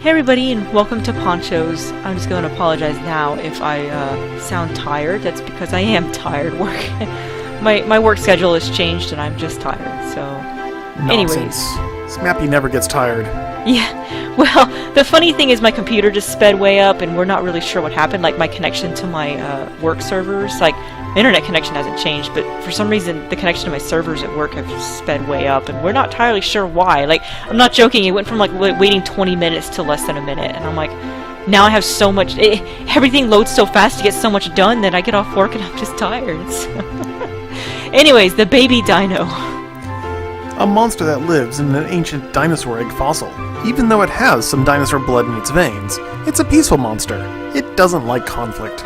Hey everybody, and welcome to Pancho's. I'm just going to apologize now if I sound tired. That's because I am tired. My work schedule has changed, and I'm just tired. So, anyways, Smappy never gets tired. Yeah. Well, the funny thing is, my computer just sped way up, and we're not really sure what happened. Like my connection to my work servers, like internet connection hasn't changed, but for some reason the connection to my servers at work have sped way up, and we're not entirely sure why. Like, I'm not joking, it went from like waiting 20 minutes to less than a minute, and I'm like, now I have so much, everything loads so fast to get so much done that I get off work and I'm just tired. So. Anyways, the baby dino. A monster that lives in an ancient dinosaur egg fossil. Even though it has some dinosaur blood in its veins, it's a peaceful monster. It doesn't like conflict.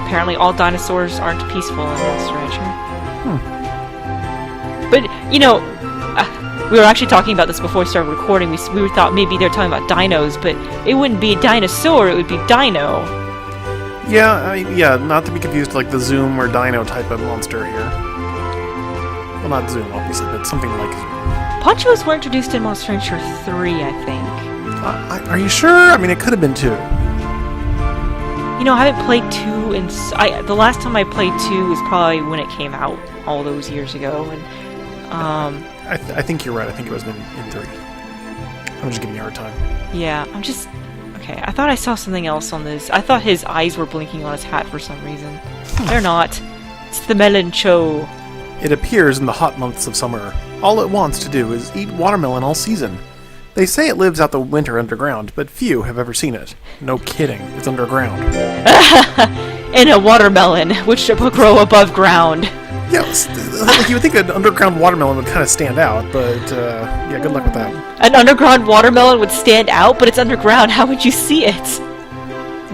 Apparently all dinosaurs aren't peaceful in Monster Rancher. But, you know, we were actually talking about this before we started recording. We thought maybe they were talking about dinos, but it wouldn't be a dinosaur, it would be dino. Yeah, not to be confused with like the Zoom or Dino type of monster here. Well, not Zoom, obviously, but something like Zoom. Panchos were introduced in Monster Rancher 3, I think. Are you sure? I mean, it could have been 2. You know, I haven't played 2, and the last time I played 2 was probably when it came out, all those years ago, and, I think you're right, I think it was in 3. I'm just giving you a hard time. Yeah, okay, I thought I saw something else on this. I thought his eyes were blinking on his hat for some reason. They're not. It's the melon cho. It appears in the hot months of summer. All it wants to do is eat watermelon all season. They say it lives out the winter underground, but few have ever seen it. No kidding, it's underground. In a watermelon, which should grow above ground. Yes, like you would think an underground watermelon would kind of stand out, but yeah, good luck with that. An underground watermelon would stand out, but it's underground. How would you see it?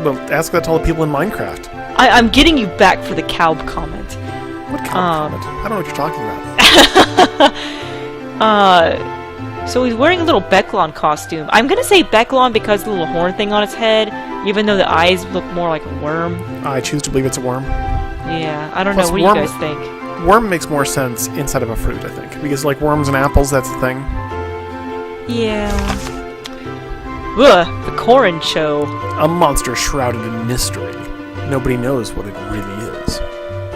Well, ask that to all the people in Minecraft. I'm getting you back for the cow comment. What cow comment? I don't know what you're talking about. So he's wearing a little Becklon costume. I'm gonna say Becklon because of the little horn thing on its head, even though the eyes look more like a worm. I choose to believe it's a worm. Yeah, I don't know. What do you guys think? Worm makes more sense inside of a fruit, I think. Because, like, worms and apples, that's the thing. Yeah. Ugh, the Corin Show. A monster shrouded in mystery. Nobody knows what it really is.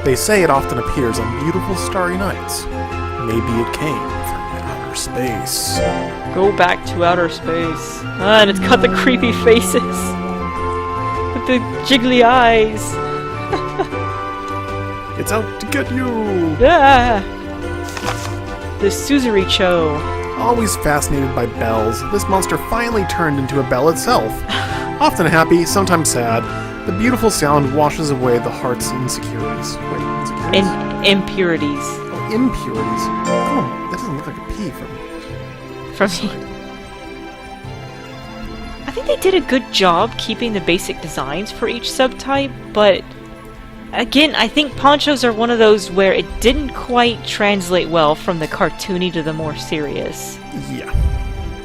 They say it often appears on beautiful starry nights. Maybe it came from outer space. Go back to outer space. And it's got the creepy faces. With the jiggly eyes. It's out to get you! Yeah! The Suzuri Cho. Always fascinated by bells, this monster finally turned into a bell itself. Often happy, sometimes sad, the beautiful sound washes away the heart's insecurities. Wait, insecurities? Impurities. Oh, impurities. Oh, that doesn't look like a P from me. I think they did a good job keeping the basic designs for each subtype, but again, I think Panchos are one of those where it didn't quite translate well from the cartoony to the more serious. Yeah.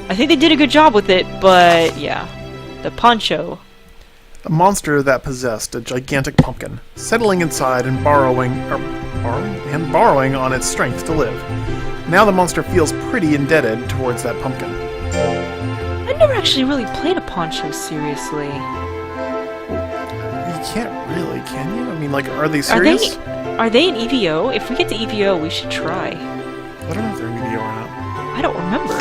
I think they did a good job with it, but yeah. The Pancho. A monster that possessed a gigantic pumpkin, settling inside and borrowing on its strength to live. Now the monster feels pretty indebted towards that pumpkin. I never actually really played a Pancho seriously. You can't really, can you? I mean, like, are they serious? Are they in EVO? If we get to EVO, we should try. I don't know if they're in EVO or not. I don't remember.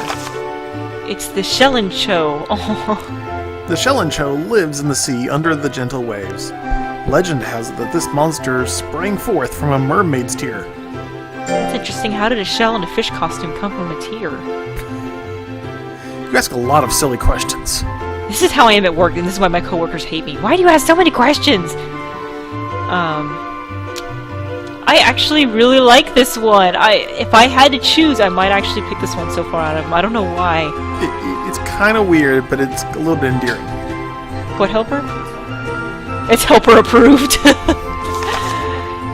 It's the Shellincho. Oh. The Shellincho lives in the sea under the gentle waves. Legend has it that this monster sprang forth from a mermaid's tear. That's interesting. How did a shell in a fish costume come from a tear? You ask a lot of silly questions. This is how I am at work, and this is why my coworkers hate me. Why do you ask so many questions? I actually really like this one. If I had to choose, I might actually pick this one so far out of them. I don't know why. It's kind of weird, but it's a little bit endearing. What, Helper? It's Helper approved.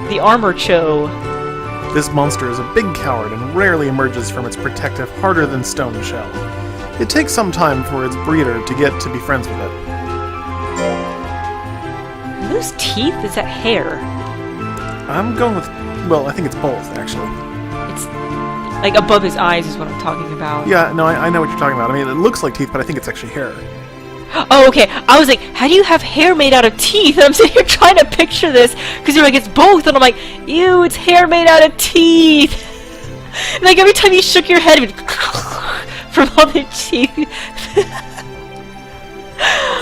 The Armor Cho. This monster is a big coward and rarely emerges from its protective, harder-than-stone shell. It takes some time for its breeder to get to be friends with it. Are those teeth? Is that hair? I'm going with... well, I think it's both, actually. Like, above his eyes is what I'm talking about. Yeah, no, I know what you're talking about. I mean, it looks like teeth, but I think it's actually hair. Oh, okay. I was like, how do you have hair made out of teeth? And I'm sitting here trying to picture this, because you're like, it's both, and I'm like, ew, it's hair made out of teeth. And like, every time you shook your head, it would from all the teeth.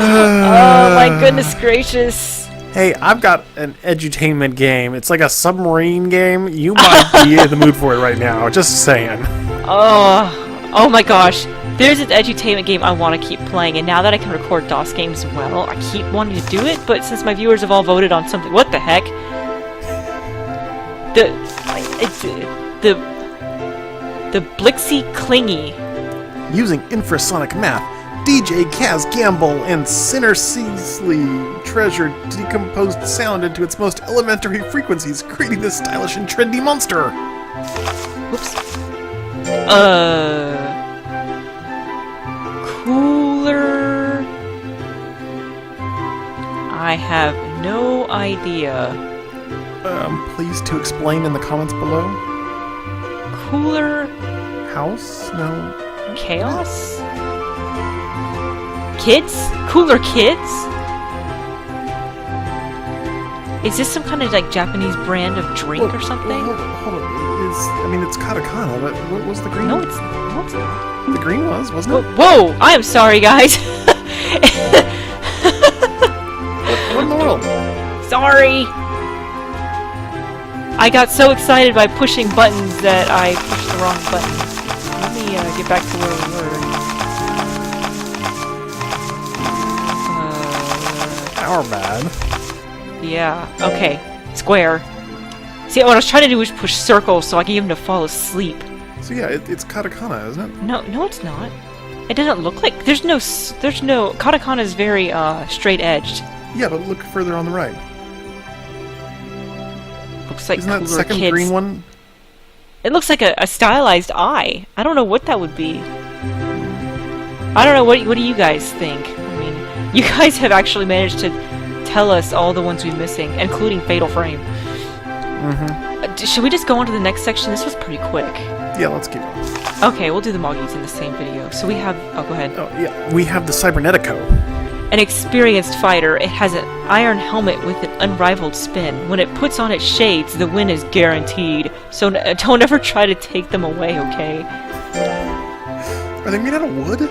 Oh, my goodness gracious. Hey, I've got an edutainment game. It's like a submarine game. You might be in the mood for it right now. Just saying. Oh my gosh. There's an edutainment game I want to keep playing, and now that I can record DOS games well, I keep wanting to do it, but since my viewers have all voted on something... What the heck? The Blixie Clingy. Using infrasonic math, DJ Kaz Gamble and Sinner Seasley treasured decomposed sound into its most elementary frequencies, creating this stylish and trendy monster. Whoops. Cooler... I have no idea. Please to explain in the comments below. Cooler... House? No. Chaos? Kids? Cooler kids? Is this some kind of like Japanese brand of drink or something? Hold on. It's katakana, but what was the green? No, it's not. The green wasn't it? Whoa! I am sorry, guys. What in the world? Sorry. I got so excited by pushing buttons that I pushed the wrong button. Let me get back to where we were. Our bad. Yeah. Okay. Square. See, what I was trying to do was push circle so I can get him to fall asleep. So yeah, it's katakana, isn't it? No, it's not. It doesn't look like... There's no... Katakana is very, straight-edged. Yeah, but look further on the right. Looks like Isn't that cooler second kids. green one? It looks like a stylized eye. I don't know what that would be. I don't know, what do you guys think? I mean, you guys have actually managed to tell us all the ones we're missing, including Fatal Frame. Should we just go on to the next section? This was pretty quick. Yeah, let's keep going. Okay, we'll do the Moggies in the same video. So we have... Oh, go ahead. Oh, yeah. We have the Cybernetico. An experienced fighter, it has an iron helmet with an unrivaled spin. When it puts on its shades, the win is guaranteed. So don't ever try to take them away, okay? Are they made out of wood?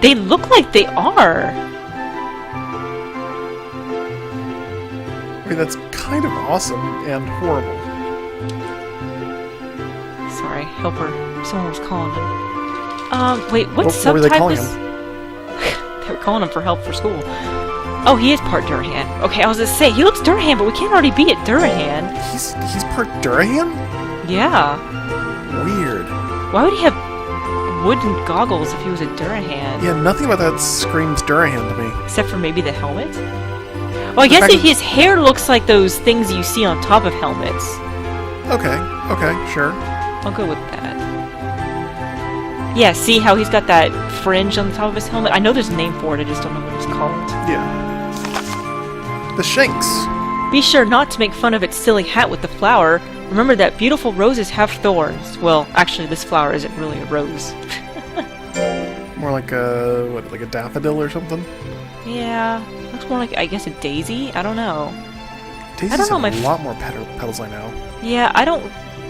They look like they are. I mean, that's kind of awesome and horrible. Sorry, helper. Someone was calling him. Wait, what What subtype were they calling was... him? They were calling him for help for school. Oh, he is part Durahan. Okay, I was gonna say, he looks Durahan, but we can't already be at Durahan. He's part Durahan? Yeah. Weird. Why would he have wooden goggles if he was a Durahan? Yeah, nothing about that screams Durahan to me. Except for maybe the helmet? Well, I guess if his hair looks like those things you see on top of helmets. Okay, sure. I'll go with that. Yeah, see how he's got that fringe on the top of his helmet? I know there's a name for it, I just don't know what it's called. Yeah. The Shanks. Be sure not to make fun of its silly hat with the flower. Remember that beautiful roses have thorns. Well, actually, this flower isn't really a rose. More like a, like a daffodil or something? Yeah, looks more like, I guess, a daisy? I don't know. Daisies I don't know, have a lot more petals, I know. Yeah, I don't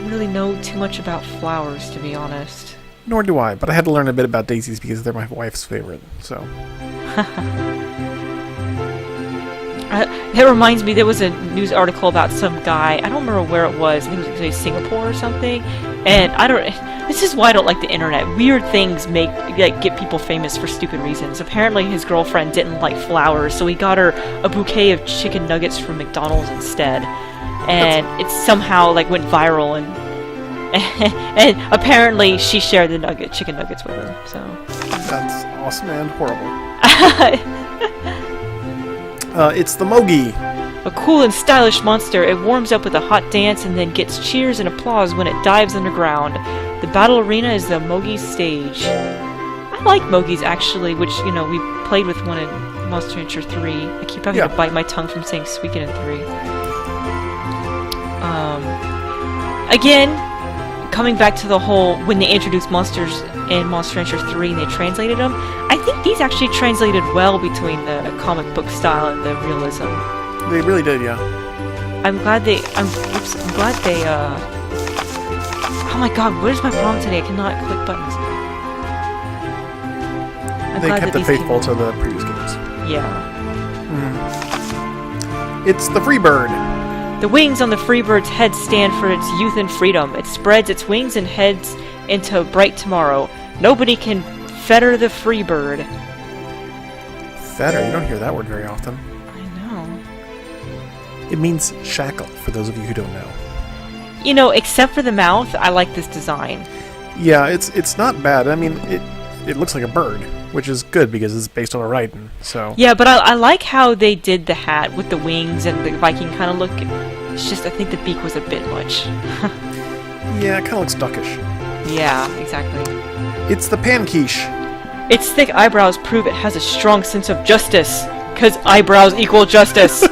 really know too much about flowers, to be honest. Nor do I, but I had to learn a bit about daisies because they're my wife's favorite, so... That reminds me, there was a news article about some guy, I don't remember where it was, I think it was like Singapore or something, and this is why I don't like the internet. Weird things get people famous for stupid reasons. Apparently his girlfriend didn't like flowers, so he got her a bouquet of chicken nuggets from McDonald's instead. And it somehow went viral, and apparently she shared the chicken nuggets with him, so... That's awesome and horrible. It's the Mogi. A cool and stylish monster, it warms up with a hot dance and then gets cheers and applause when it dives underground. The battle arena is the Mogi stage. I like Mogis, actually, which, we played with one in Monster Hunter 3. I keep having to bite my tongue from saying Suikoden 3. Again, coming back to the whole, when they introduced monsters in Monster Rancher 3 and they translated them, I think these actually translated well between the comic book style and the realism. They really did, yeah. I'm glad they, oh my god, what is my problem today? I cannot click buttons. They kept it faithful to the previous games. Yeah. It's the Freebird. The wings on the Freebird's head stand for its youth and freedom. It spreads its wings and heads into a bright tomorrow. Nobody can fetter the Freebird. Fetter? You don't hear that word very often. I know. It means shackle, for those of you who don't know. You know, except for the mouth, I like this design. Yeah, it's not bad. I mean, it looks like a bird, which is good because it's based on a Raiden, so... Yeah, but I like how they did the hat with the wings and the Viking kind of look. It's just, I think the beak was a bit much. Yeah, it kind of looks duckish. Yeah, exactly. It's the Panquiche. Its thick eyebrows prove it has a strong sense of justice. 'Cause eyebrows equal justice.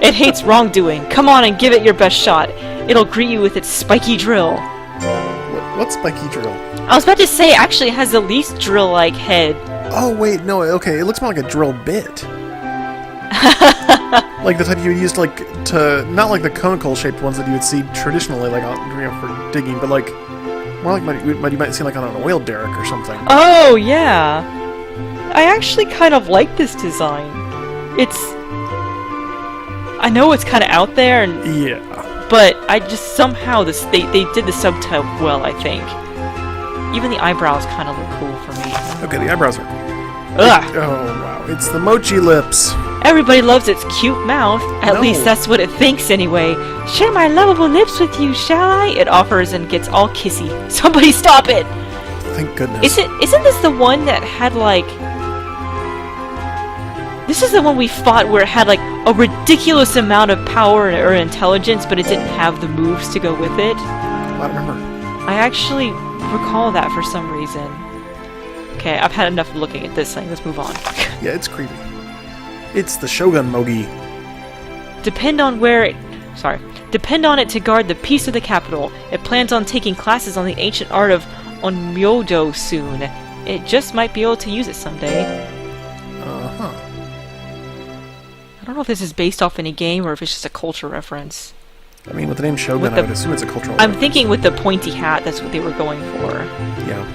It hates wrongdoing. Come on and give it your best shot. It'll greet you with its spiky drill. What's spiky drill? I was about to say, actually, it has the least drill-like head. Oh, wait, no, okay, it looks more like a drill bit. Like the type you would use, like, to... Not like the conical-shaped ones that you would see traditionally, like, for digging, but, like, more like you might see, like, on an oil derrick or something. Oh, yeah. I actually kind of like this design. It's... I know it's kind of out there, and... Yeah. But I just somehow they did the subtype well, I think. Even the eyebrows kind of look cool for me. Okay, the eyebrows are cool. Ugh! Oh, wow. It's the Mochi Lips. Everybody loves its cute mouth. At least that's what it thinks anyway. Share my lovable lips with you, shall I? It offers and gets all kissy. Somebody stop it! Thank goodness. Isn't this the one that had like... This is the one we fought where it had like a ridiculous amount of power or intelligence, but it didn't have the moves to go with it. I don't remember. I actually recall that for some reason. Okay, I've had enough of looking at this thing. Let's move on. Yeah, it's creepy. It's the Shogun Mogi. Depend on it to guard the peace of the capital. It plans on taking classes on the ancient art of Onmyodo soon. It just might be able to use it someday. Uh-huh. I don't know if this is based off any game or if it's just a culture reference. I mean, with the name Shogun, I would assume it's a cultural I'm reference. thinking with the pointy hat, that's what they were going for. Yeah.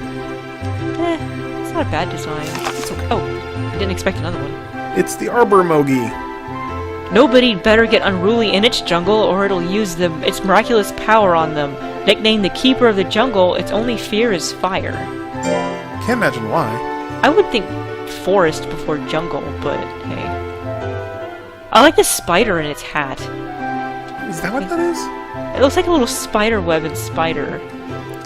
It's not a bad design. It's okay. Oh, I didn't expect another one. It's the Arbor Mogi. Nobody better get unruly in its jungle or it'll use its miraculous power on them. Nicknamed the Keeper of the Jungle, its only fear is fire. Can't imagine why. I would think forest before jungle, but hey. I like the spider in its hat. Is that what that is? It looks like a little spider web and spider.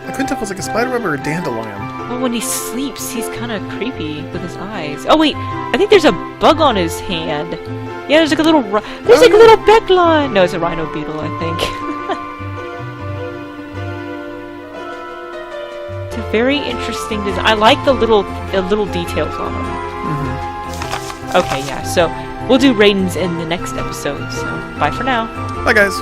I couldn't tell if it was like a spider web or a dandelion. Well, when he sleeps, he's kind of creepy with his eyes. Oh wait, I think there's a bug on his hand. Yeah, there's like a little a little Becklon. No, it's a rhino beetle, I think. It's a very interesting design. I like the little details on them. Mm-hmm. Okay, yeah. So we'll do Raidens in the next episode. So bye for now. Bye, guys.